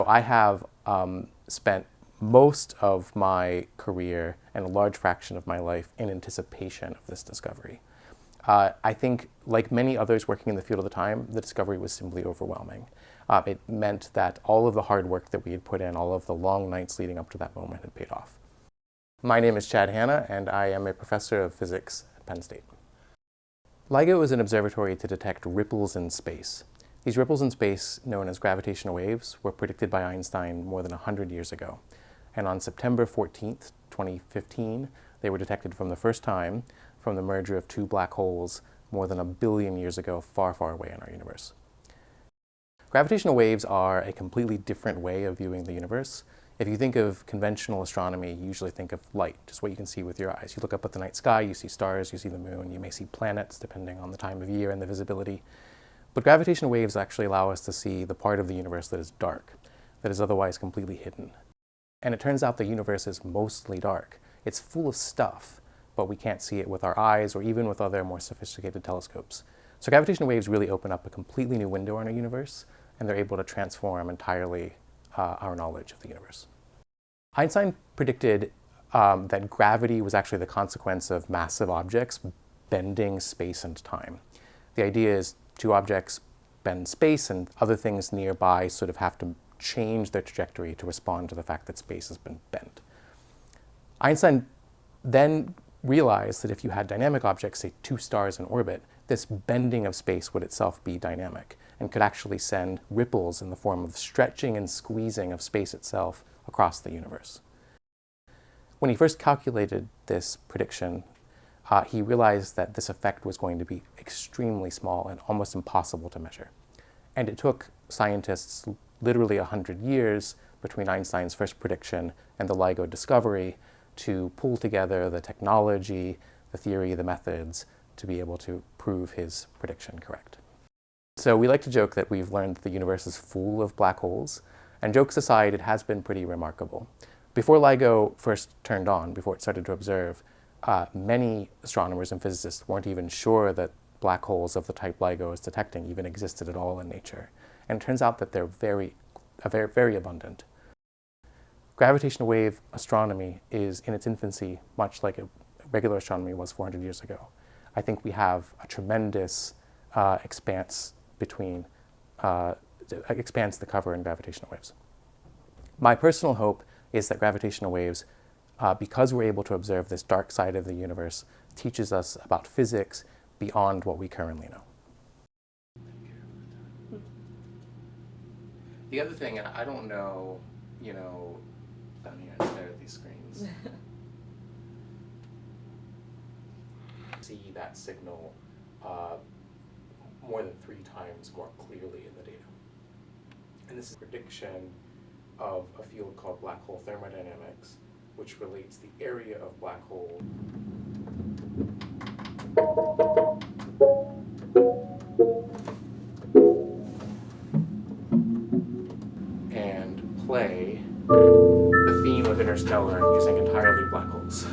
I have spent most of my career and a large fraction of my life in anticipation of this discovery. I think, like many others working in the field at the time, the discovery was simply overwhelming. It meant that all of the hard work that we had put in, all of the long nights leading up to that moment had paid off. My name is Hanna, and I am a professor of physics at Penn State. LIGO is an observatory to detect ripples in space. These ripples in space, known as gravitational waves, were predicted by Einstein more than 100 years ago. And on September 14th, 2015, they were detected for the first time from the merger of two black holes more than 1 billion years ago, far, far away in our universe. Gravitational waves are a completely different way of viewing the universe. If you think of conventional astronomy, you usually think of light, just what you can see with your eyes. You look up at the night sky, you see stars, you see the moon, you may see planets, depending on the time of year and the visibility. But gravitational waves actually allow us to see the part of the universe that is dark, that is otherwise completely hidden. And it turns out the universe is mostly dark. It's full of stuff, but we can't see it with our eyes or even with other more sophisticated telescopes. So gravitational waves really open up a completely new window on our universe, and they're able to transform entirely our knowledge of the universe. Einstein predicted that gravity was actually the consequence of massive objects bending space and time. The idea is two objects bend space and other things nearby sort of have to change their trajectory to respond to the fact that space has been bent. Einstein then realized that if you had dynamic objects, say 2 stars in orbit, this bending of space would itself be dynamic and could actually send ripples in the form of stretching and squeezing of space itself across the universe. When he first calculated this prediction, he realized that this effect was going to be extremely small and almost impossible to measure. And it took scientists literally 100 years between Einstein's first prediction and the LIGO discovery to pull together the technology, the theory, the methods to be able to prove his prediction correct. So we like to joke that we've learned that the universe is full of black holes, and jokes aside, it has been pretty remarkable. Before LIGO first turned on, before it started to observe, many astronomers and physicists weren't even sure that black holes of the type LIGO is detecting even existed at all in nature. And it turns out that they're very, very abundant. Gravitational wave astronomy is in its infancy, much like regular astronomy was 400 years ago. I think we have a tremendous expanse the cover in gravitational waves. My personal hope is that gravitational waves, because we're able to observe this dark side of the universe, teaches us about physics beyond what we currently know. The other thing, and I don't know, down here and stare at these screens. See that signal more than 3 times more clearly in the data. And this is a prediction of a field called black hole thermodynamics, which relates the area of black hole and play the theme of Interstellar using entirely black holes.